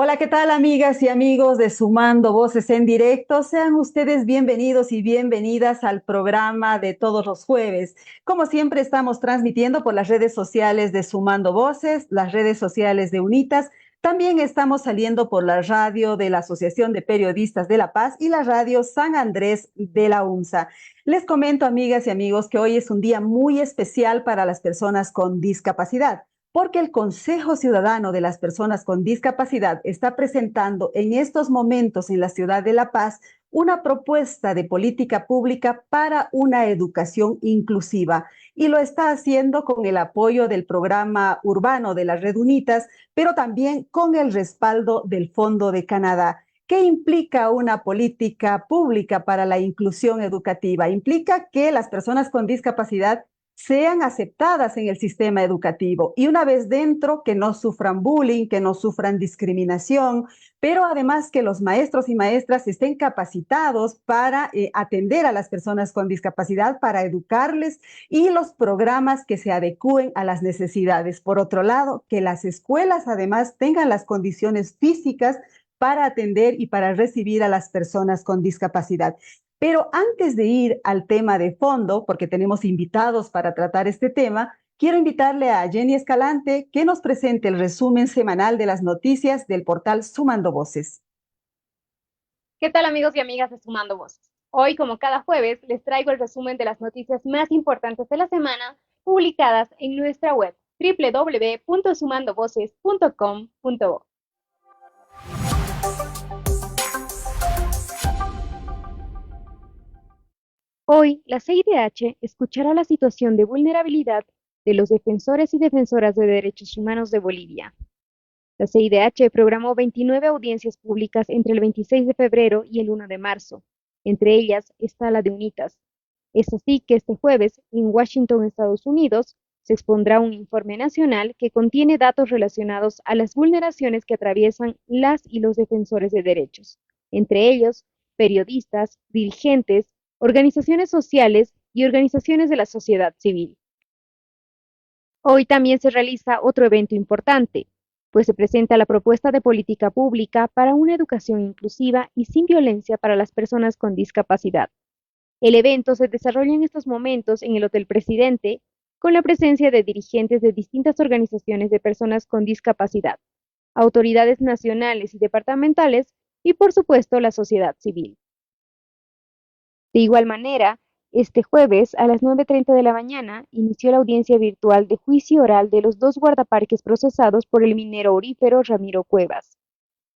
Hola, ¿qué tal amigas y amigos de Sumando Voces en Directo? Sean ustedes bienvenidos y bienvenidas al programa de todos los jueves. Como siempre estamos transmitiendo por las redes sociales de Sumando Voces, las redes sociales de UNITAS. También estamos saliendo por la radio de la Asociación de Periodistas de La Paz y la radio San Andrés de la UNSA. Les comento, amigas y amigos, que hoy es un día muy especial para las personas con discapacidad porque el Consejo Ciudadano de las Personas con Discapacidad está presentando en estos momentos en la ciudad de La Paz una propuesta de política pública para una educación inclusiva y lo está haciendo con el apoyo del programa urbano de las Red Unitas, pero también con el respaldo del Fondo de Canadá. ¿Qué implica una política pública para la inclusión educativa? Implica que las personas con discapacidad sean aceptadas en el sistema educativo y una vez dentro que no sufran bullying, que no sufran discriminación, pero además que los maestros y maestras estén capacitados para atender a las personas con discapacidad, para educarles y los programas que se adecúen a las necesidades. Por otro lado, que las escuelas además tengan las condiciones físicas para atender y para recibir a las personas con discapacidad. Pero antes de ir al tema de fondo, porque tenemos invitados para tratar este tema, quiero invitarle a Jenny Escalante que nos presente el resumen semanal de las noticias del portal Sumando Voces. ¿Qué tal amigos y amigas de Sumando Voces? Hoy, como cada jueves, les traigo el resumen de las noticias más importantes de la semana publicadas en nuestra web www.sumandovoces.com.bo. Hoy, la CIDH escuchará la situación de vulnerabilidad de los defensores y defensoras de derechos humanos de Bolivia. La CIDH programó 29 audiencias públicas entre el 26 de febrero y el 1 de marzo. Entre ellas está la de UNITAS. Es así que este jueves, en Washington, Estados Unidos, se expondrá un informe nacional que contiene datos relacionados a las vulneraciones que atraviesan las y los defensores de derechos, entre ellos periodistas, dirigentes, organizaciones sociales y organizaciones de la sociedad civil. Hoy también se realiza otro evento importante, pues se presenta la propuesta de política pública para una educación inclusiva y sin violencia para las personas con discapacidad. El evento se desarrolla en estos momentos en el Hotel Presidente, con la presencia de dirigentes de distintas organizaciones de personas con discapacidad, autoridades nacionales y departamentales y, por supuesto, la sociedad civil. De igual manera, este jueves a las 9:30 de la mañana inició la audiencia virtual de juicio oral de los dos guardaparques procesados por el minero aurífero Ramiro Cuevas.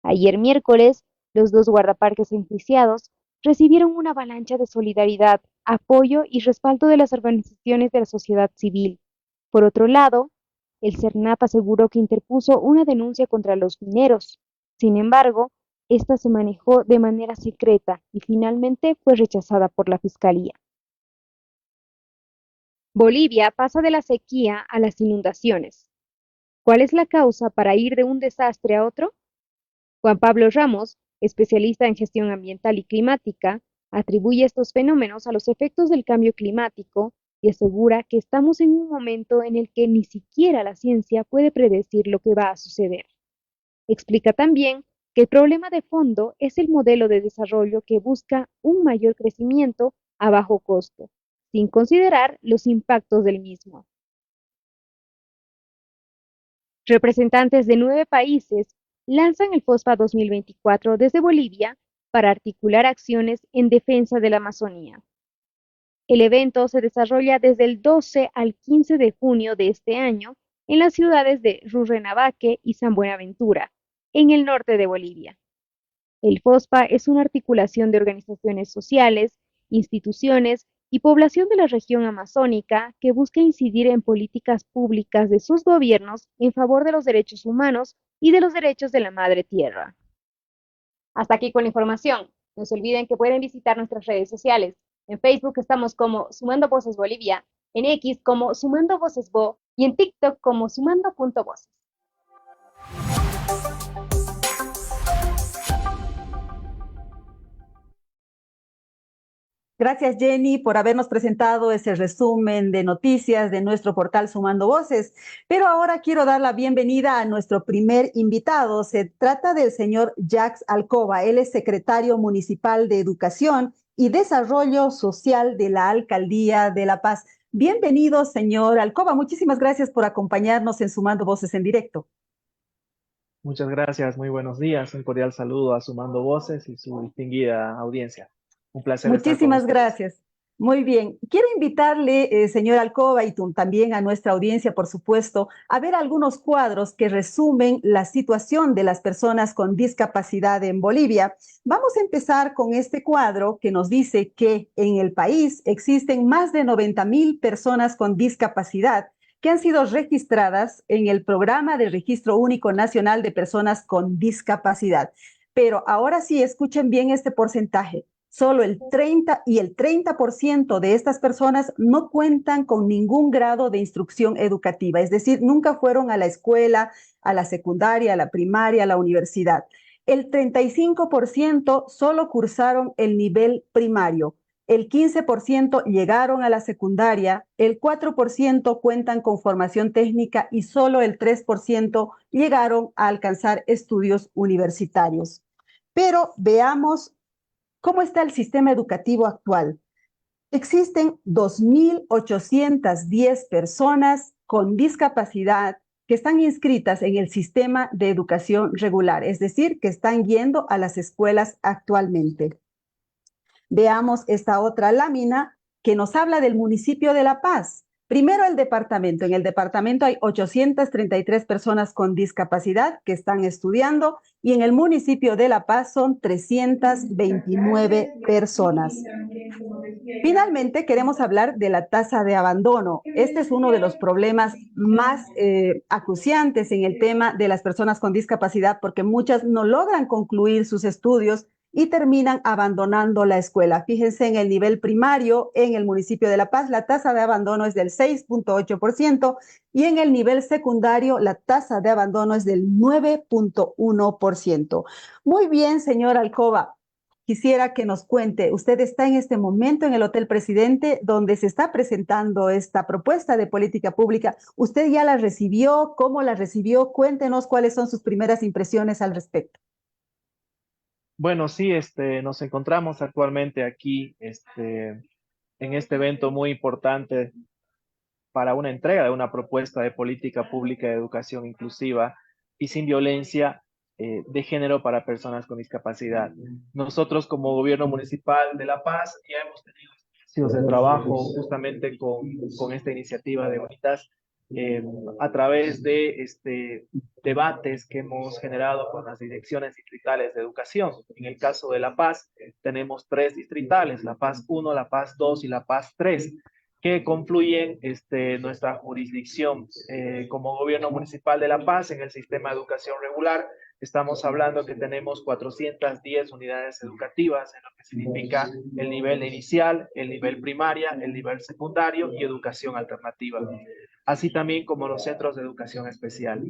Ayer miércoles, los dos guardaparques enjuiciados recibieron una avalancha de solidaridad, apoyo y respaldo de las organizaciones de la sociedad civil. Por otro lado, el CERNAP aseguró que interpuso una denuncia contra los mineros. Sin embargo, esta se manejó de manera secreta y finalmente fue rechazada por la Fiscalía. Bolivia pasa de la sequía a las inundaciones. ¿Cuál es la causa para ir de un desastre a otro? Juan Pablo Ramos, especialista en gestión ambiental y climática, atribuye estos fenómenos a los efectos del cambio climático y asegura que estamos en un momento en el que ni siquiera la ciencia puede predecir lo que va a suceder. Explica también que el problema de fondo es el modelo de desarrollo que busca un mayor crecimiento a bajo costo, sin considerar los impactos del mismo. Representantes de 9 países lanzan el FOSPA 2024 desde Bolivia para articular acciones en defensa de la Amazonía. El evento se desarrolla desde el 12 al 15 de junio de este año en las ciudades de Rurrenabaque y San Buenaventura, en el norte de Bolivia. El FOSPA es una articulación de organizaciones sociales, instituciones y población de la región amazónica que busca incidir en políticas públicas de sus gobiernos en favor de los derechos humanos y de los derechos de la madre tierra. Hasta aquí con la información. No se olviden que pueden visitar nuestras redes sociales. En Facebook estamos como Sumando Voces Bolivia, en X como Sumando Voces Bo y en TikTok como Sumando.voces. Gracias, Jenny, por habernos presentado ese resumen de noticias de nuestro portal Sumando Voces. Pero ahora quiero dar la bienvenida a nuestro primer invitado. Se trata del señor Jacques Alcoba. Él es secretario municipal de Educación y Desarrollo Social de la Alcaldía de La Paz. Bienvenido, señor Alcoba. Muchísimas gracias por acompañarnos en Sumando Voces en directo. Muchas gracias, muy buenos días. Un cordial saludo a Sumando Voces y su distinguida audiencia. Un placer estar con Muchísimas ustedes. gracias. Muy bien. Quiero invitarle, señor Alcoba, y también a nuestra audiencia, por supuesto, a ver algunos cuadros que resumen la situación de las personas con discapacidad en Bolivia. Vamos a empezar con este cuadro que nos dice que en el país existen más de 90,000 personas con discapacidad que han sido registradas en el Programa de Registro Único Nacional de Personas con Discapacidad. Pero ahora sí, escuchen bien este porcentaje. Solo el 30% de estas personas no cuentan con ningún grado de instrucción educativa, es decir, nunca fueron a la escuela, a la secundaria, a la primaria, a la universidad. El 35% solo cursaron el nivel primario, el 15% llegaron a la secundaria, el 4% cuentan con formación técnica y solo el 3% llegaron a alcanzar estudios universitarios. Pero veamos ¿cómo está el sistema educativo actual? Existen 2,810 personas con discapacidad que están inscritas en el sistema de educación regular, es decir, que están yendo a las escuelas actualmente. Veamos esta otra lámina que nos habla del municipio de La Paz. Primero el departamento. En el departamento hay 833 personas con discapacidad que están estudiando y en el municipio de La Paz son 329 personas. Finalmente, queremos hablar de la tasa de abandono. Este es uno de los problemas más acuciantes en el tema de las personas con discapacidad porque muchas no logran concluir sus estudios y terminan abandonando la escuela. Fíjense en el nivel primario, en el municipio de La Paz, la tasa de abandono es del 6,8% y en el nivel secundario la tasa de abandono es del 9,1%. Muy bien, señor Alcoba. Quisiera que nos cuente, usted está en este momento en el Hotel Presidente donde se está presentando esta propuesta de política pública. ¿Usted ya la recibió? ¿Cómo la recibió? Cuéntenos cuáles son sus primeras impresiones al respecto. Bueno, sí, nos encontramos actualmente aquí, en este evento muy importante para una entrega de una propuesta de política pública de educación inclusiva y sin violencia de género para personas con discapacidad. Nosotros como gobierno municipal de La Paz ya hemos tenido espacios de trabajo justamente con esta iniciativa de Unitas a través de debates que hemos generado con las direcciones distritales de educación. En el caso de La Paz, tenemos 3 distritales, La Paz 1, La Paz 2 y La Paz 3 que confluyen nuestra jurisdicción como gobierno municipal de La Paz en el sistema de educación regular. Estamos hablando que tenemos 410 unidades educativas, en lo que significa el nivel inicial, el nivel primaria, el nivel secundario y educación alternativa, así también como los centros de educación especial.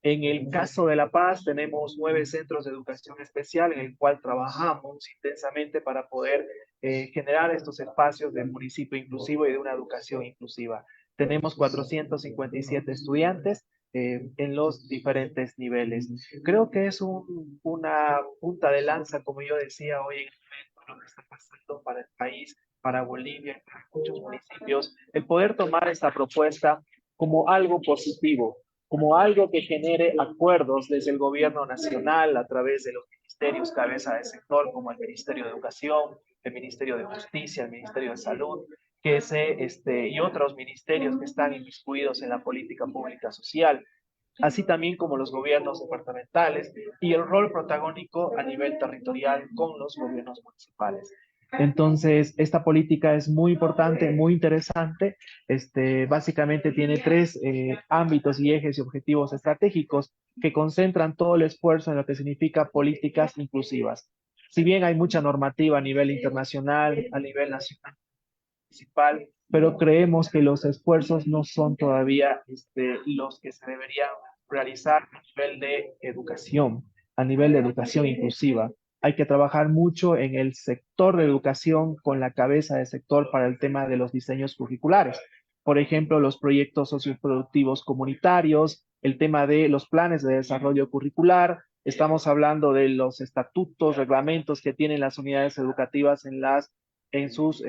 En el caso de La Paz, tenemos 9 centros de educación especial en el cual trabajamos intensamente para poder generar estos espacios de municipio inclusivo y de una educación inclusiva. Tenemos 457 estudiantes en los diferentes niveles. Creo que es una punta de lanza, como yo decía hoy en el evento, lo que está pasando para el país, para Bolivia, para muchos municipios, el poder tomar esta propuesta como algo positivo, como algo que genere acuerdos desde el gobierno nacional a través de los ministerios cabeza de sector, como el Ministerio de Educación, el Ministerio de Justicia, el Ministerio de Salud, y otros ministerios que están inmiscuidos en la política pública social, así también como los gobiernos departamentales y el rol protagónico a nivel territorial con los gobiernos municipales. Entonces, esta política es muy importante, muy interesante. Básicamente tiene 3 ámbitos y ejes y objetivos estratégicos que concentran todo el esfuerzo en lo que significa políticas inclusivas. Si bien hay mucha normativa a nivel internacional, a nivel nacional, municipal, pero creemos que los esfuerzos no son todavía los que se deberían realizar a nivel de educación inclusiva. Hay que trabajar mucho en el sector de educación con la cabeza de sector para el tema de los diseños curriculares. Por ejemplo, los proyectos socioproductivos comunitarios, el tema de los planes de desarrollo curricular. Estamos hablando de los estatutos, reglamentos que tienen las unidades educativas en sus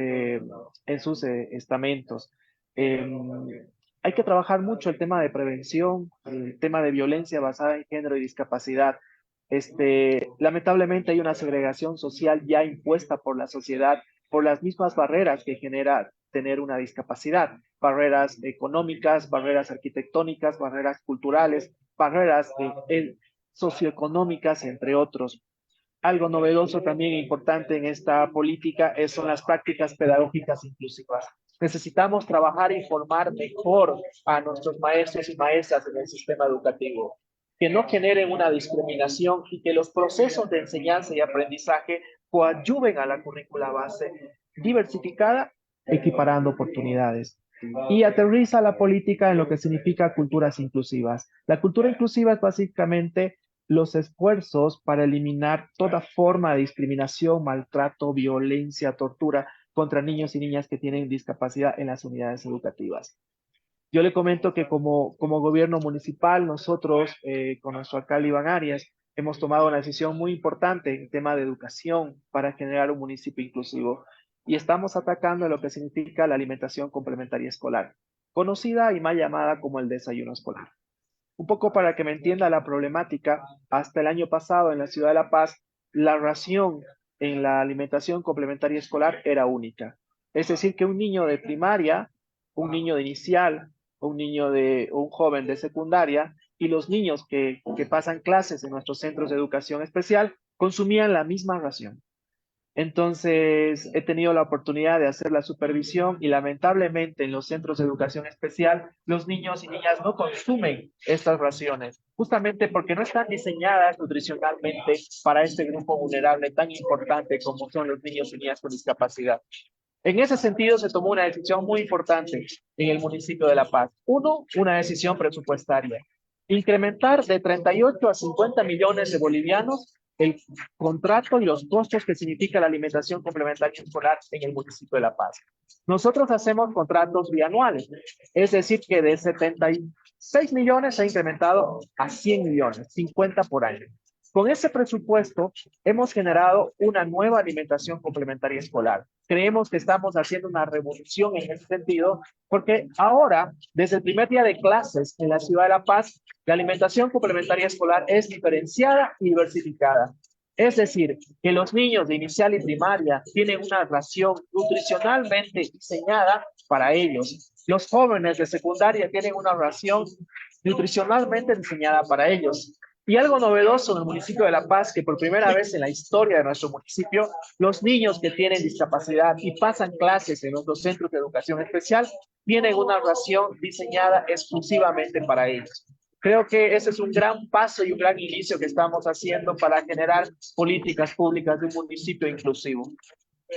estamentos. Hay que trabajar mucho el tema de prevención, el tema de violencia basada en género y discapacidad. Lamentablemente hay una segregación social ya impuesta por la sociedad, por las mismas barreras que genera tener una discapacidad, barreras económicas, barreras arquitectónicas, barreras culturales, barreras socioeconómicas, entre otros. Algo novedoso también importante en esta política son las prácticas pedagógicas inclusivas. Necesitamos trabajar y formar mejor a nuestros maestros y maestras en el sistema educativo, que no generen una discriminación y que los procesos de enseñanza y aprendizaje coadyuven a la currícula base diversificada, equiparando oportunidades. Y aterriza la política en lo que significa culturas inclusivas. La cultura inclusiva es básicamente los esfuerzos para eliminar toda forma de discriminación, maltrato, violencia, tortura contra niños y niñas que tienen discapacidad en las unidades educativas. Yo le comento que como gobierno municipal, nosotros con nuestro alcalde Iván Arias, hemos tomado una decisión muy importante en tema de educación para generar un municipio inclusivo y estamos atacando lo que significa la alimentación complementaria escolar, conocida y mal llamada como el desayuno escolar. Un poco para que me entienda la problemática, hasta el año pasado en la ciudad de La Paz, la ración en la alimentación complementaria escolar era única. Es decir, que un niño de primaria, un niño de inicial, un joven de secundaria y los niños que pasan clases en nuestros centros de educación especial consumían la misma ración. Entonces, he tenido la oportunidad de hacer la supervisión y lamentablemente en los centros de educación especial, los niños y niñas no consumen estas raciones, justamente porque no están diseñadas nutricionalmente para este grupo vulnerable tan importante como son los niños y niñas con discapacidad. En ese sentido, se tomó una decisión muy importante en el municipio de La Paz. Uno, una decisión presupuestaria. Incrementar de 38 a 50 millones de bolivianos el contrato y los costos que significa la alimentación complementaria escolar en el municipio de La Paz. Nosotros hacemos contratos bianuales, es decir, que de 76 millones se ha incrementado a 100 millones, 50 por año. Con ese presupuesto hemos generado una nueva alimentación complementaria escolar. Creemos que estamos haciendo una revolución en ese sentido, porque ahora, desde el primer día de clases en la ciudad de La Paz, la alimentación complementaria escolar es diferenciada y diversificada. Es decir, que los niños de inicial y primaria tienen una ración nutricionalmente diseñada para ellos. Los jóvenes de secundaria tienen una ración nutricionalmente diseñada para ellos. Y algo novedoso en el municipio de La Paz, que por primera vez en la historia de nuestro municipio, los niños que tienen discapacidad y pasan clases en nuestros centros de educación especial, tienen una ración diseñada exclusivamente para ellos. Creo que ese es un gran paso y un gran inicio que estamos haciendo para generar políticas públicas de un municipio inclusivo.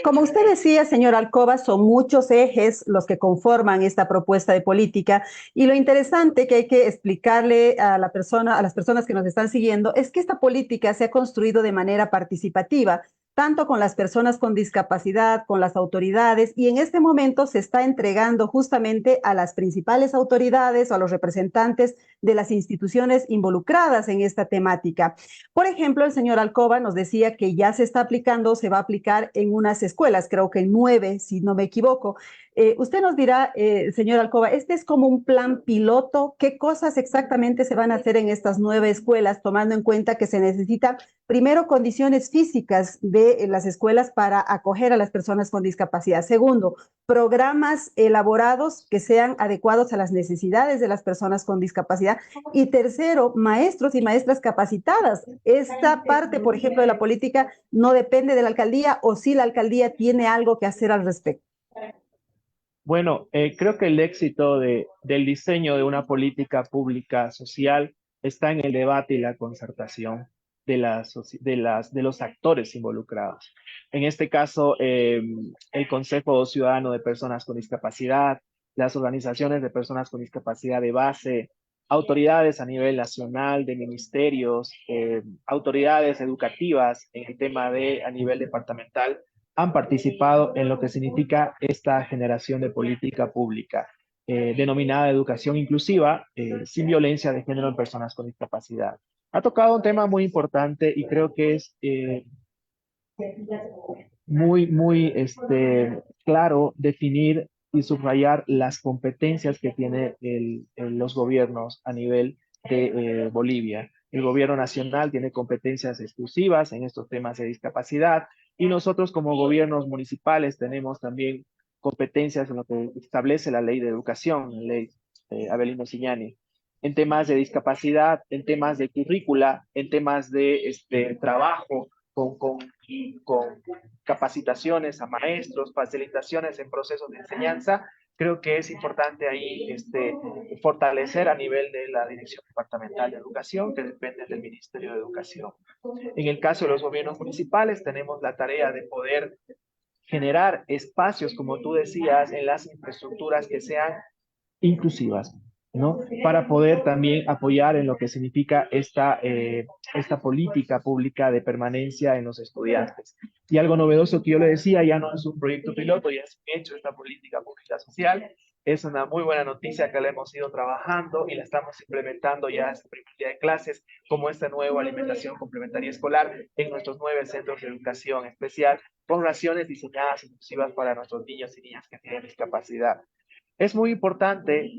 Como usted decía, señor Alcoba, son muchos ejes los que conforman esta propuesta de política y lo interesante que hay que explicarle a la persona, a las personas que nos están siguiendo, es que esta política se ha construido de manera participativa, tanto con las personas con discapacidad, con las autoridades, y en este momento se está entregando justamente a las principales autoridades o a los representantes de las instituciones involucradas en esta temática. Por ejemplo, el señor Alcoba nos decía que ya se está aplicando, se va a aplicar en unas escuelas, creo que en 9, si no me equivoco. Usted nos dirá, señor Alcoba, este es como un plan piloto. ¿Qué cosas exactamente se van a hacer en estas 9 escuelas, tomando en cuenta que se necesitan primero condiciones físicas de las escuelas para acoger a las personas con discapacidad? Segundo, programas elaborados que sean adecuados a las necesidades de las personas con discapacidad. Y tercero, maestros y maestras capacitadas. Esta parte, por ejemplo, de la política no depende de la alcaldía, o si la alcaldía tiene algo que hacer al respecto. Bueno, creo que el éxito del diseño de una política pública social está en el debate y la concertación de los actores involucrados. En este caso, el Consejo Ciudadano de Personas con Discapacidad, las organizaciones de personas con discapacidad de base, autoridades a nivel nacional, de ministerios, autoridades educativas en el tema de a nivel departamental, han participado en lo que significa esta generación de política pública, denominada educación inclusiva, sin violencia de género en personas con discapacidad. Ha tocado un tema muy importante y creo que es muy claro definir y subrayar las competencias que tiene los gobiernos a nivel de Bolivia. El gobierno nacional tiene competencias exclusivas en estos temas de discapacidad y nosotros como gobiernos municipales tenemos también competencias en lo que establece la ley de educación, la ley Avelino Signani, en temas de discapacidad, en temas de currícula, en temas de trabajo con capacitaciones a maestros, facilitaciones en procesos de enseñanza. Creo que es importante ahí fortalecer a nivel de la Dirección Departamental de Educación, que depende del Ministerio de Educación. En el caso de los gobiernos municipales, tenemos la tarea de poder generar espacios, como tú decías, en las infraestructuras que sean inclusivas, ¿no? Para poder también apoyar en lo que significa esta política pública de permanencia en los estudiantes. Y algo novedoso que yo le decía, ya no es un proyecto piloto, ya es hecho esta política pública social. Es una muy buena noticia que la hemos ido trabajando y la estamos implementando ya en primer día de clases, como esta nueva alimentación complementaria escolar en nuestros 9 centros de educación especial, con raciones diseñadas inclusivas para nuestros niños y niñas que tienen discapacidad. Es muy importante,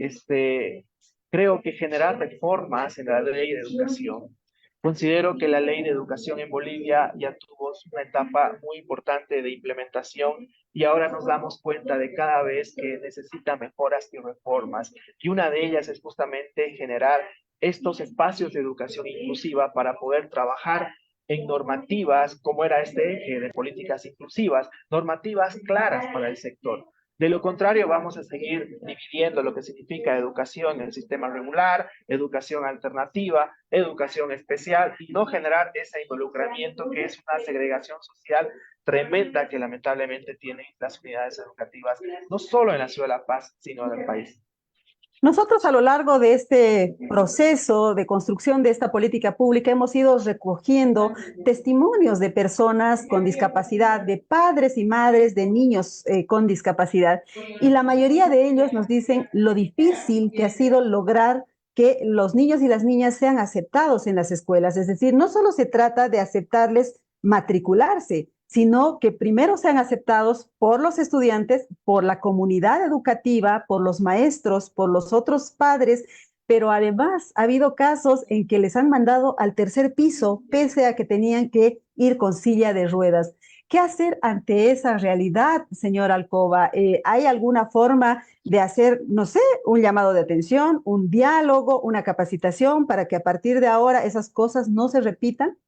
creo que generar reformas en la ley de educación. Considero que la ley de educación en Bolivia ya tuvo una etapa muy importante de implementación y ahora nos damos cuenta de cada vez que necesita mejoras y reformas. Y una de ellas es justamente generar estos espacios de educación inclusiva para poder trabajar en normativas, como era este eje de políticas inclusivas, normativas claras para el sector. De lo contrario, vamos a seguir dividiendo lo que significa educación en el sistema regular, educación alternativa, educación especial y no generar ese involucramiento que es una segregación social tremenda que lamentablemente tienen las unidades educativas, no solo en la ciudad de La Paz, sino en el país. Nosotros a lo largo de este proceso de construcción de esta política pública hemos ido recogiendo testimonios de personas con discapacidad, de padres y madres de niños con discapacidad. Y la mayoría de ellos nos dicen lo difícil que ha sido lograr que los niños y las niñas sean aceptados en las escuelas. Es decir, no solo se trata de aceptarles matricularse, sino que primero sean aceptados por los estudiantes, por la comunidad educativa, por los maestros, por los otros padres, pero además ha habido casos en que les han mandado al tercer piso, pese a que tenían que ir con silla de ruedas. ¿Qué hacer ante esa realidad, señor Alcoba? ¿Hay alguna forma de hacer, no sé, un llamado de atención, un diálogo, una capacitación para que a partir de ahora esas cosas no se repitan?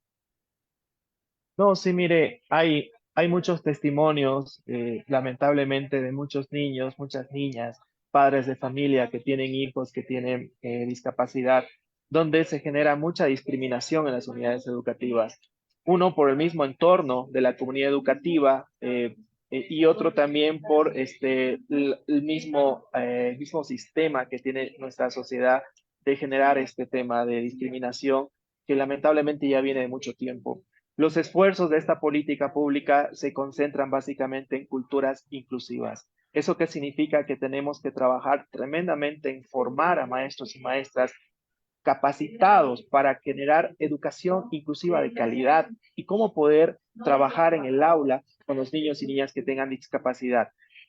No, sí, mire, hay muchos testimonios, lamentablemente, de muchos niños, muchas niñas, padres de familia que tienen hijos que tienen discapacidad, donde se genera mucha discriminación en las unidades educativas. Uno por el mismo entorno de la comunidad educativa y otro también por el mismo sistema que tiene nuestra sociedad de generar este tema de discriminación que lamentablemente ya viene de mucho tiempo. Los esfuerzos de esta política pública se concentran básicamente en culturas inclusivas. ¿Eso qué significa? Que tenemos que trabajar tremendamente en formar a maestros y maestras capacitados para generar educación inclusiva de calidad y cómo poder trabajar en el aula con los niños y niñas que tengan discapacidad.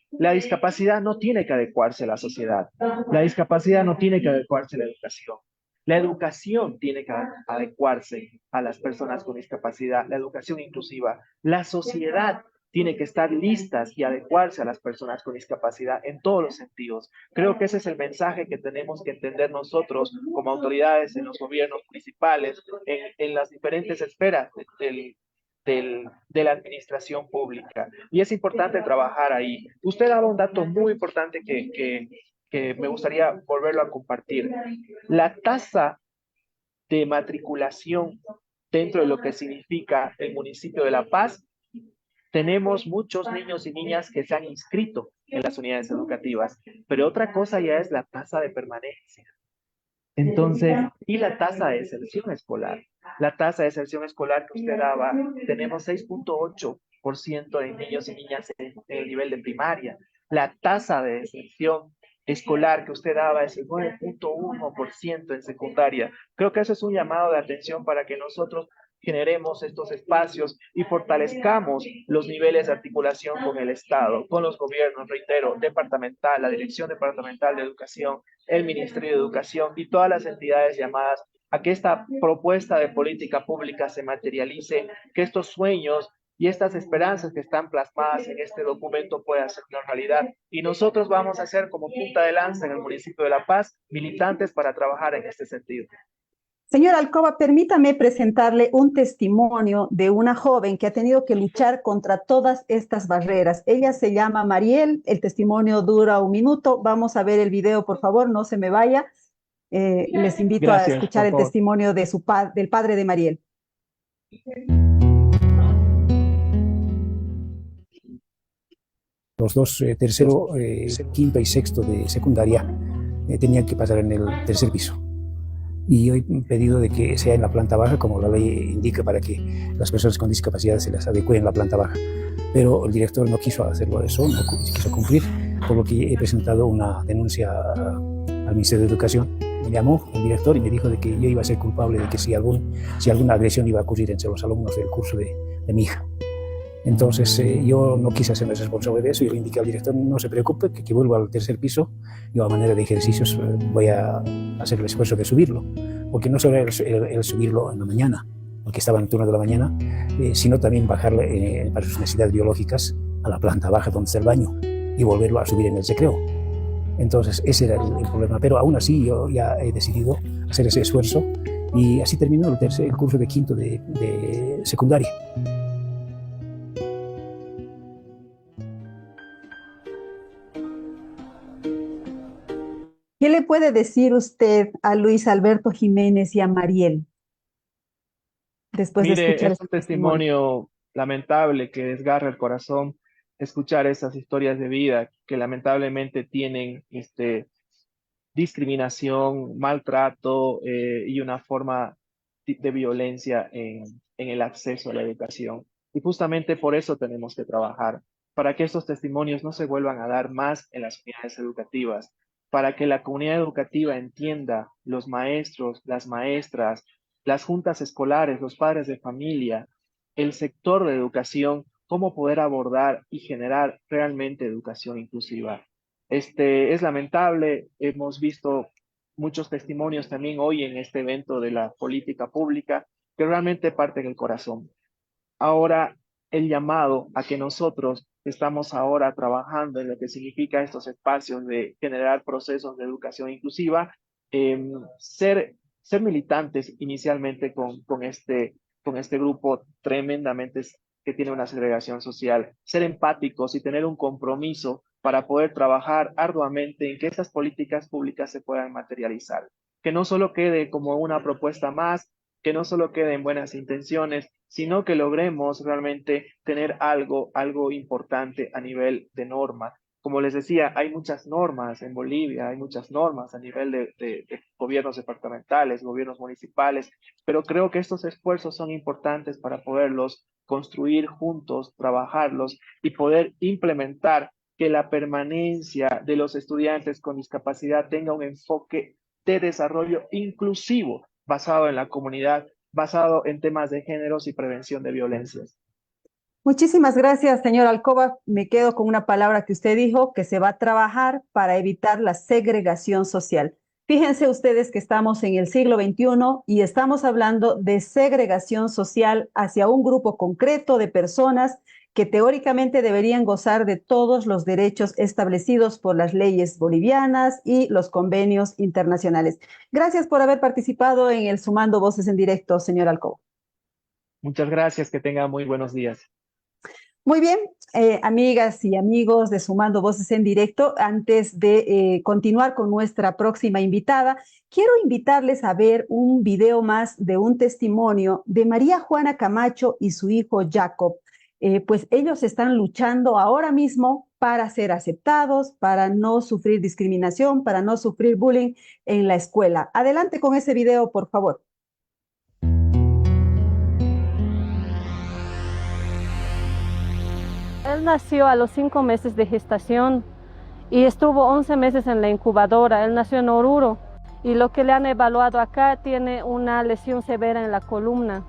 La discapacidad no tiene que adecuarse a la sociedad. La discapacidad no tiene que adecuarse a la educación. La educación tiene que adecuarse a las personas con discapacidad, la educación inclusiva. La sociedad tiene que estar listas y adecuarse a las personas con discapacidad en todos los sentidos. Creo que ese es el mensaje que tenemos que entender nosotros como autoridades en los gobiernos municipales, en las diferentes esferas de la administración pública. Y es importante trabajar ahí. Usted daba un dato muy importante que me gustaría volverlo a compartir. La tasa de matriculación dentro de lo que significa el municipio de La Paz, tenemos muchos niños y niñas que se han inscrito en las unidades educativas, pero otra cosa ya es la tasa de permanencia. Entonces, y la tasa de deserción escolar. La tasa de deserción escolar que usted daba, tenemos 6.8% de niños y niñas en el nivel de primaria. La tasa de deserción escolar que usted daba es el 9.1% en secundaria. Creo que eso es un llamado de atención para que nosotros generemos estos espacios y fortalezcamos los niveles de articulación con el Estado, con los gobiernos, reitero, departamental, la Dirección Departamental de Educación, el Ministerio de Educación y todas las entidades llamadas a que esta propuesta de política pública se materialice, que estos sueños y estas esperanzas que están plasmadas en este documento puedan ser una realidad. Y nosotros vamos a ser como punta de lanza en el municipio de La Paz, militantes para trabajar en este sentido. Señor Alcoba, permítame presentarle un testimonio de una joven que ha tenido que luchar contra todas estas barreras. Ella se llama Mariel, el testimonio dura 1 minuto. Vamos a ver el video, por favor, no se me vaya. Les invito a escuchar el testimonio de del padre de Mariel. Los dos, tercero, quinto y sexto de secundaria, tenían que pasar en el tercer piso. Y hoy he pedido de que sea en la planta baja, como la ley indica, para que las personas con discapacidad se las adecúen en la planta baja. Pero el director no quiso hacerlo eso, no quiso cumplir, por lo que he presentado una denuncia al Ministerio de Educación. Me llamó el director y me dijo de que yo iba a ser culpable de que si alguna agresión iba a ocurrir entre los alumnos del curso de mi hija. Entonces yo no quise hacerme responsable de eso. Yo le indiqué al director: no se preocupe, que vuelva al tercer piso. Yo, a manera de ejercicios, voy a hacer el esfuerzo de subirlo, porque no solo el subirlo en la mañana, porque estaba en el turno de la mañana, sino también bajarle para sus necesidades biológicas a la planta baja donde está el baño y volverlo a subir en el recreo. Entonces ese era el problema, pero aún así yo ya he decidido hacer ese esfuerzo y así terminó el curso de quinto de secundaria. ¿Qué le puede decir usted a Luis Alberto Jiménez y a Mariel después de escuchar es un testimonio lamentable que desgarra el corazón escuchar esas historias de vida que lamentablemente tienen discriminación, maltrato y una forma de violencia en el acceso a la educación? Y justamente por eso tenemos que trabajar, para que estos testimonios no se vuelvan a dar más en las unidades educativas, para que la comunidad educativa entienda, los maestros, las maestras, las juntas escolares, los padres de familia, el sector de educación, cómo poder abordar y generar realmente educación inclusiva. Es lamentable, hemos visto muchos testimonios también hoy en este evento de la política pública que realmente parten el corazón. Ahora, el llamado a que nosotros estamos ahora trabajando en lo que significa estos espacios de generar procesos de educación inclusiva, ser militantes inicialmente con este grupo tremendamente que tiene una segregación social, ser empáticos y tener un compromiso para poder trabajar arduamente en que estas políticas públicas se puedan materializar. Que no solo quede como una propuesta más, que no solo quede en buenas intenciones, sino que logremos realmente tener algo importante a nivel de norma. Como les decía, hay muchas normas en Bolivia, hay muchas normas a nivel de gobiernos departamentales, gobiernos municipales, pero creo que estos esfuerzos son importantes para poderlos construir juntos, trabajarlos y poder implementar que la permanencia de los estudiantes con discapacidad tenga un enfoque de desarrollo inclusivo, basado en la comunidad, basado en temas de géneros y prevención de violencias. Muchísimas gracias, señor Alcoba. Me quedo con una palabra que usted dijo, que se va a trabajar para evitar la segregación social. Fíjense ustedes que estamos en el siglo XXI y estamos hablando de segregación social hacia un grupo concreto de personas que teóricamente deberían gozar de todos los derechos establecidos por las leyes bolivianas y los convenios internacionales. Gracias por haber participado en el Sumando Voces en Directo, señor Alcoba. Muchas gracias, que tenga muy buenos días. Muy bien, amigas y amigos de Sumando Voces en Directo, antes de continuar con nuestra próxima invitada, quiero invitarles a ver un video más de un testimonio de María Juana Camacho y su hijo Jacob. Pues ellos están luchando ahora mismo para ser aceptados, para no sufrir discriminación, para no sufrir bullying en la escuela. Adelante con ese video, por favor. Él nació a los 5 meses de gestación y estuvo 11 meses en la incubadora. Él nació en Oruro y lo que le han evaluado acá tiene una lesión severa en la columna.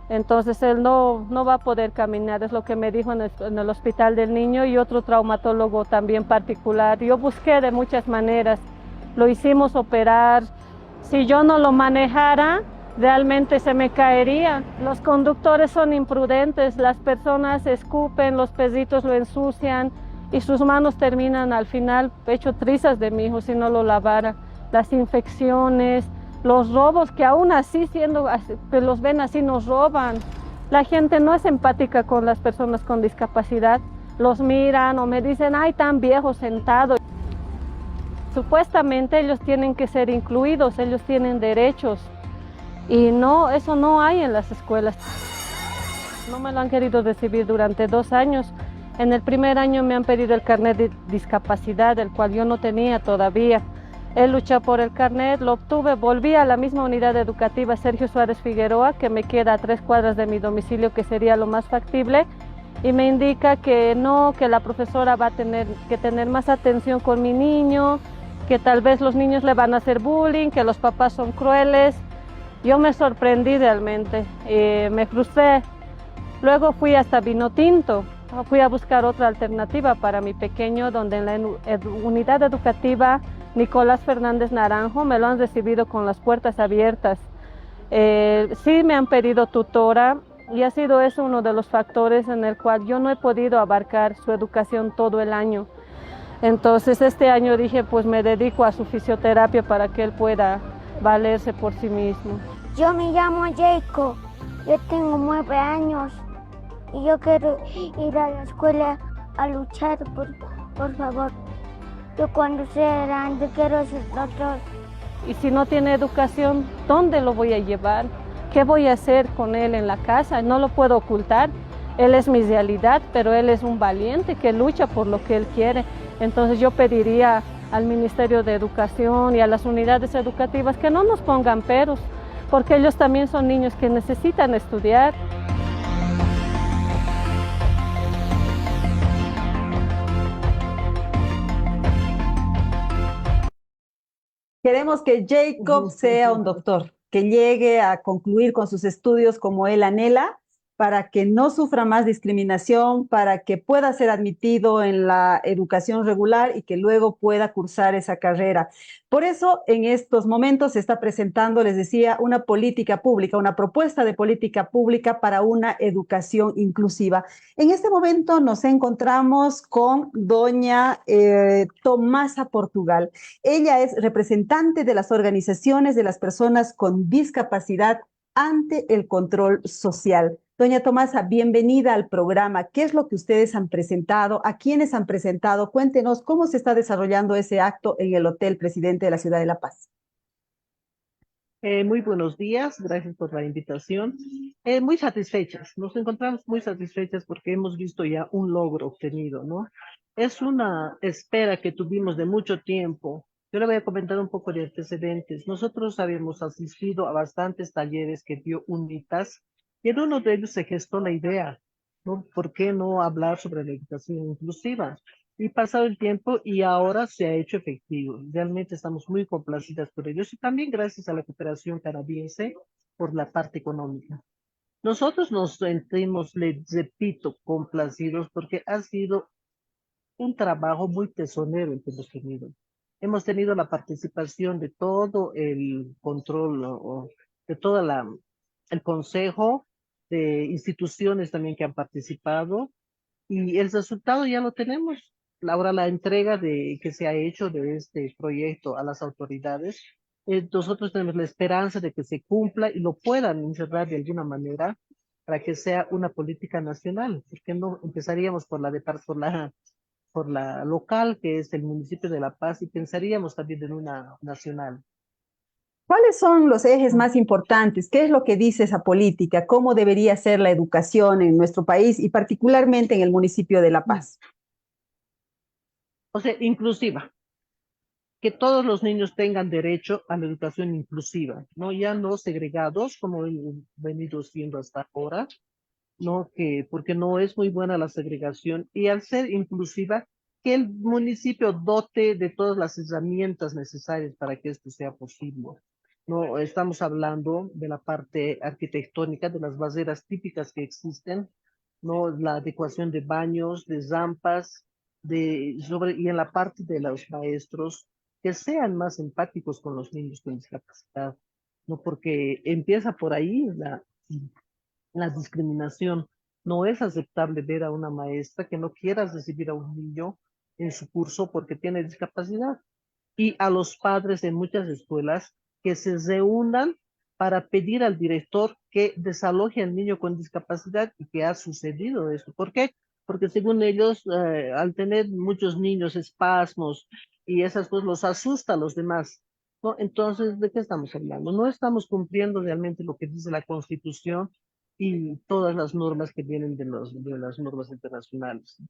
Entonces él no va a poder caminar, es lo que me dijo en el hospital del niño y otro traumatólogo también particular. Yo busqué de muchas maneras, lo hicimos operar. Si yo no lo manejara, realmente se me caería. Los conductores son imprudentes, las personas escupen, los perritos lo ensucian y sus manos terminan al final hecho trizas de mi hijo si no lo lavara. Las infecciones, los robos que aún así que los ven así nos roban. La gente no es empática con las personas con discapacidad. Los miran o me dicen, ay, tan viejo sentado. Supuestamente ellos tienen que ser incluidos, ellos tienen derechos. Y no, eso no hay en las escuelas. No me lo han querido recibir durante 2 años. En el primer año me han pedido el carnet de discapacidad, el cual yo no tenía todavía. He luchado por el carnet, lo obtuve, volví a la misma unidad educativa Sergio Suárez Figueroa, que me queda a 3 cuadras de mi domicilio, que sería lo más factible, y me indica que no, que la profesora va a tener que tener más atención con mi niño, que tal vez los niños le van a hacer bullying, que los papás son crueles. Yo me sorprendí realmente, me frustré. Luego fui hasta Vinotinto, fui a buscar otra alternativa para mi pequeño, donde en la unidad educativa Nicolás Fernández Naranjo me lo han recibido con las puertas abiertas. Sí me han pedido tutora y ha sido eso uno de los factores en el cual yo no he podido abarcar su educación todo el año. Entonces este año dije, pues me dedico a su fisioterapia para que él pueda valerse por sí mismo. Yo me llamo Jacob, yo tengo 9 años y yo quiero ir a la escuela a luchar, por favor. Yo cuando sea grande quiero ser doctor. Y si no tiene educación, ¿dónde lo voy a llevar? ¿Qué voy a hacer con él en la casa? No lo puedo ocultar. Él es mi realidad, pero él es un valiente que lucha por lo que él quiere. Entonces yo pediría al Ministerio de Educación y a las unidades educativas que no nos pongan peros, porque ellos también son niños que necesitan estudiar. Queremos que Jacob sea un doctor, que llegue a concluir con sus estudios como él anhela, para que no sufra más discriminación, para que pueda ser admitido en la educación regular y que luego pueda cursar esa carrera. Por eso, en estos momentos se está presentando, les decía, una política pública, una propuesta de política pública para una educación inclusiva. En este momento nos encontramos con doña Tomasa Portugal. Ella es representante de las organizaciones de las personas con discapacidad ante el control social. Doña Tomasa, bienvenida al programa. ¿Qué es lo que ustedes han presentado? ¿A quiénes han presentado? Cuéntenos cómo se está desarrollando ese acto en el Hotel Presidente de la Ciudad de La Paz. Muy buenos días, gracias por la invitación. Muy satisfechas, nos encontramos muy satisfechas porque hemos visto ya un logro obtenido, ¿no? Es una espera que tuvimos de mucho tiempo. Yo le voy a comentar un poco de antecedentes. Nosotros habíamos asistido a bastantes talleres que dio UNITAS y en uno de ellos se gestó la idea, ¿no? ¿Por qué no hablar sobre la educación inclusiva? Y pasado el tiempo y ahora se ha hecho efectivo. Realmente estamos muy complacidas por ellos y también gracias a la cooperación canadiense por la parte económica. Nosotros nos sentimos, les repito, complacidos porque ha sido un trabajo muy tesonero el que hemos tenido. Hemos tenido la participación de todo el control, de todo el consejo, de instituciones también que han participado y el resultado ya lo tenemos. Ahora la entrega que se ha hecho de este proyecto a las autoridades, nosotros tenemos la esperanza de que se cumpla y lo puedan encerrar de alguna manera para que sea una política nacional, porque no empezaríamos por la local, que es el municipio de La Paz, y pensaríamos también en una nacional. ¿Cuáles son los ejes más importantes? ¿Qué es lo que dice esa política? ¿Cómo debería ser la educación en nuestro país y particularmente en el municipio de La Paz? o sea, inclusiva, que todos los niños tengan derecho a la educación inclusiva, ¿no? Ya no segregados como hemos venido siendo hasta ahora, ¿no? Porque no es muy buena la segregación y al ser inclusiva, que el municipio dote de todas las herramientas necesarias para que esto sea posible. No estamos hablando de la parte arquitectónica, de las barreras típicas que existen, no la adecuación de baños, de rampas, y en la parte de los maestros que sean más empáticos con los niños con discapacidad, no porque empieza por ahí la discriminación. No es aceptable ver a una maestra que no quiera recibir a un niño en su curso porque tiene discapacidad. Y a los padres en muchas escuelas que se reúnan para pedir al director que desaloje al niño con discapacidad y que ha sucedido eso. ¿Por qué? Porque según ellos, al tener muchos niños espasmos y esas cosas los asusta a los demás. ¿No? Entonces, ¿de qué estamos hablando? No estamos cumpliendo realmente lo que dice la Constitución y todas las normas que vienen de las normas internacionales.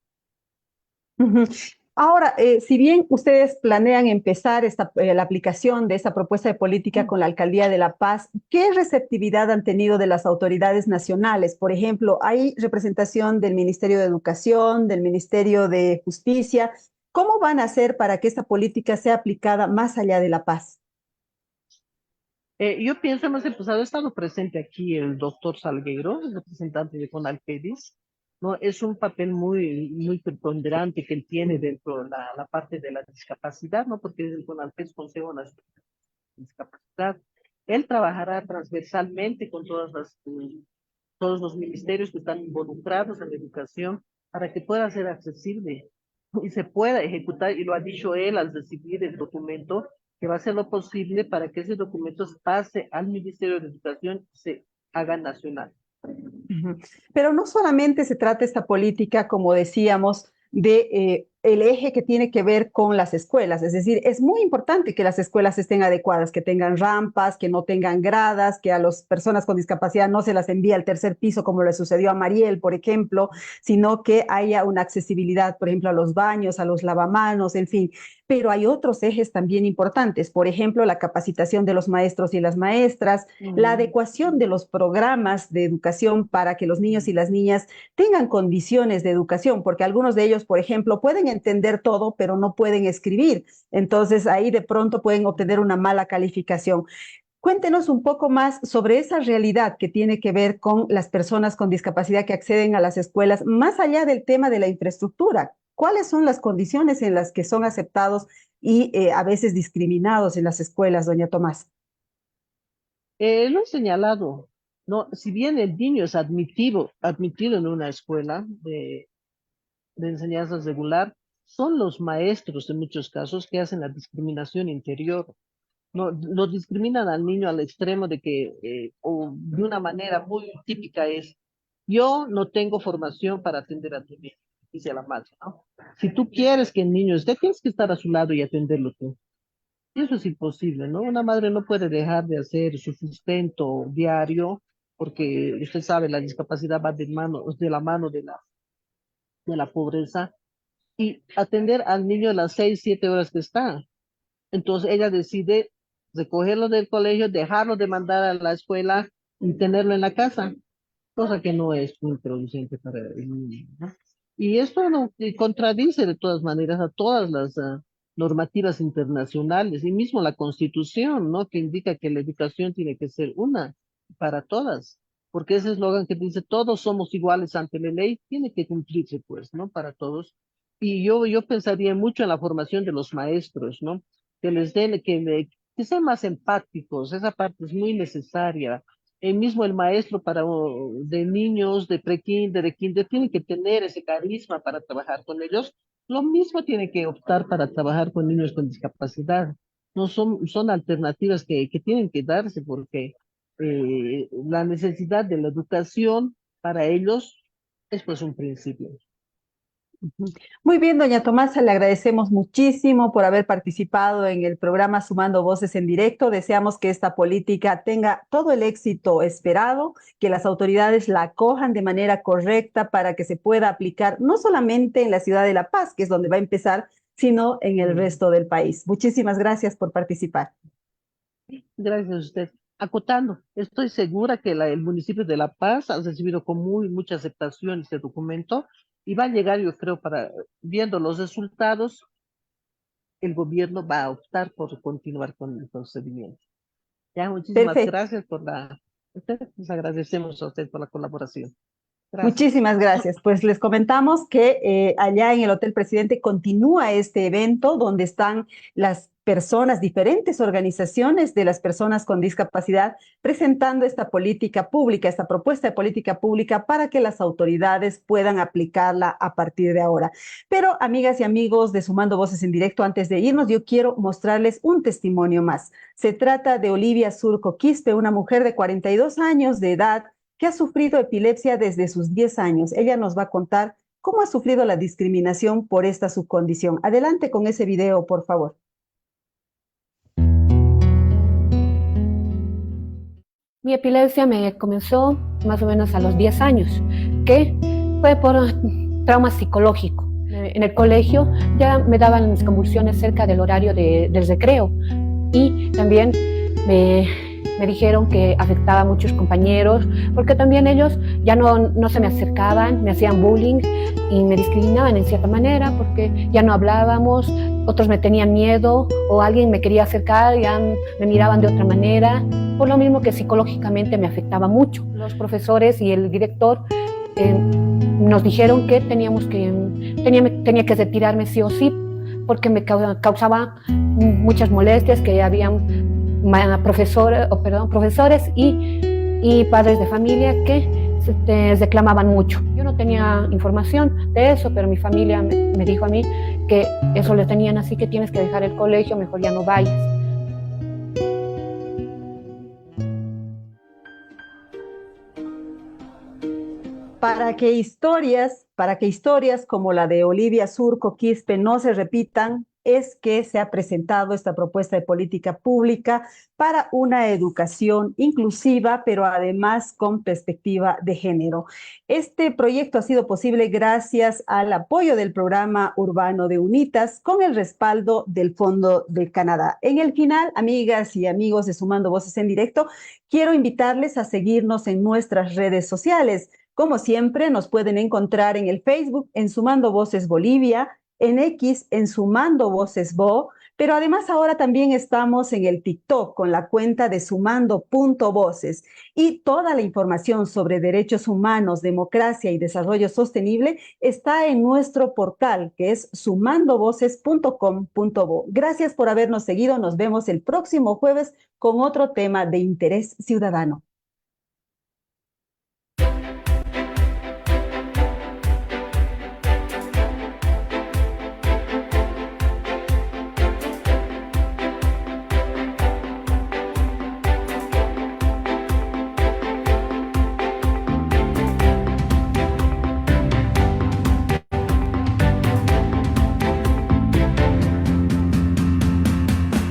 Ujú. Ahora, si bien ustedes planean empezar la aplicación de esta propuesta de política con la Alcaldía de La Paz, ¿qué receptividad han tenido de las autoridades nacionales? Por ejemplo, ¿hay representación del Ministerio de Educación, del Ministerio de Justicia? ¿Cómo van a hacer para que esta política sea aplicada más allá de La Paz? Yo pienso, hemos empezado, ha estado presente aquí el doctor Salgueiro, el representante de CONALPEDIS, ¿no? Es un papel muy preponderante que él tiene dentro de la parte de la discapacidad, ¿no? Porque el CONALPEDIS Consejo Nacional de Discapacidad. Él trabajará transversalmente con todos los ministerios que están involucrados en la educación para que pueda ser accesible y se pueda ejecutar, y lo ha dicho él al recibir el documento, que va a hacer lo posible para que ese documento pase al Ministerio de Educación y se haga nacional. Ujú. Pero no solamente se trata esta política, como decíamos, de el eje que tiene que ver con las escuelas. Es decir, es muy importante que las escuelas estén adecuadas, que tengan rampas, que no tengan gradas, que a las personas con discapacidad no se las envíe al tercer piso, como le sucedió a Mariel, por ejemplo, sino que haya una accesibilidad, por ejemplo, a los baños, a los lavamanos, en fin. Pero hay otros ejes también importantes, por ejemplo, la capacitación de los maestros y las maestras, la adecuación de los programas de educación para que los niños y las niñas tengan condiciones de educación, porque algunos de ellos, por ejemplo, pueden entender todo, pero no pueden escribir. Entonces, ahí de pronto pueden obtener una mala calificación. Cuéntenos un poco más sobre esa realidad que tiene que ver con las personas con discapacidad que acceden a las escuelas, más allá del tema de la infraestructura. ¿Cuáles son las condiciones en las que son aceptados y a veces discriminados en las escuelas, doña Tomás? Lo he señalado, ¿no? Si bien el niño es admitido en una escuela de enseñanza regular, son los maestros en muchos casos que hacen la discriminación interior. No, lo discriminan al niño al extremo de que, o de una manera muy típica es, yo no tengo formación para atender a tu niño, dice la madre, ¿no? Si tú quieres que el niño esté, tienes que estar a su lado y atenderlo tú. Y eso es imposible, ¿no? Una madre no puede dejar de hacer su sustento diario, porque usted sabe, la discapacidad va de la mano de la pobreza, y atender al niño las 6, 7 horas que está. Entonces ella decide recogerlo del colegio, dejarlo de mandar a la escuela y tenerlo en la casa, cosa que no es muy producente para el niño, ¿no? Y esto no, y contradice de todas maneras a todas las normativas internacionales y mismo la Constitución, ¿no? Que indica que la educación tiene que ser una para todas, porque ese eslogan que dice todos somos iguales ante la ley tiene que cumplirse, pues, ¿no? Para todos. Y yo pensaría mucho en la formación de los maestros, ¿no? Que les den, que sean más empáticos, esa parte es muy necesaria. El mismo el maestro de niños, de prekinder, de kinder, tiene que tener ese carisma para trabajar con ellos. Lo mismo tiene que optar para trabajar con niños con discapacidad. No son alternativas que tienen que darse porque la necesidad de la educación para ellos es pues un principio. Muy bien, doña Tomasa, le agradecemos muchísimo por haber participado en el programa Sumando Voces en Directo. Deseamos que esta política tenga todo el éxito esperado, que las autoridades la acojan de manera correcta para que se pueda aplicar no solamente en la ciudad de La Paz, que es donde va a empezar, sino en el resto del país. Muchísimas gracias por participar. Gracias a usted. Acotando, estoy segura que el municipio de La Paz ha recibido con mucha aceptación este documento y va a llegar, yo creo, viendo los resultados, el gobierno va a optar por continuar con el procedimiento. Ya, muchísimas Perfecto. gracias les agradecemos a usted por la colaboración. Gracias. Muchísimas gracias. Pues les comentamos que allá en el Hotel Presidente continúa este evento donde están las personas, diferentes organizaciones de las personas con discapacidad, presentando esta política pública, esta propuesta de política pública para que las autoridades puedan aplicarla a partir de ahora. Pero, amigas y amigos de Sumando Voces en Directo, antes de irnos, yo quiero mostrarles un testimonio más. Se trata de Olivia Surco Quispe, una mujer de 42 años de edad que ha sufrido epilepsia desde sus 10 años. Ella nos va a contar cómo ha sufrido la discriminación por esta subcondición. Adelante con ese video, por favor. Mi epilepsia me comenzó más o menos a los 10 años, que fue por trauma psicológico. En el colegio ya me daban las convulsiones cerca del horario del recreo y también me dijeron que afectaba a muchos compañeros porque también ellos ya no se me acercaban, me hacían bullying y me discriminaban en cierta manera porque ya no hablábamos, otros me tenían miedo o alguien me quería acercar y ya me miraban de otra manera, por lo mismo que psicológicamente me afectaba mucho. Los profesores y el director nos dijeron que tenía que retirarme sí o sí porque me causaba muchas molestias, que habían profesores y padres de familia que reclamaban mucho. Yo no tenía información de eso, pero mi familia me dijo a mí que eso lo tenían, así que tienes que dejar el colegio, mejor ya no vayas. Para que historias como la de Olivia Surco Quispe no se repitan, es que se ha presentado esta propuesta de política pública para una educación inclusiva, pero además con perspectiva de género. Este proyecto ha sido posible gracias al apoyo del programa urbano de UNITAS con el respaldo del Fondo de Canadá. En el final, amigas y amigos de Sumando Voces en Directo, quiero invitarles a seguirnos en nuestras redes sociales. Como siempre, nos pueden encontrar en el Facebook en Sumando Voces Bolivia, en X en Sumando Voces Bo, pero además ahora también estamos en el TikTok con la cuenta de sumando.voces y toda la información sobre derechos humanos, democracia y desarrollo sostenible está en nuestro portal que es sumandovoces.com.bo. Gracias por habernos seguido, nos vemos el próximo jueves con otro tema de interés ciudadano.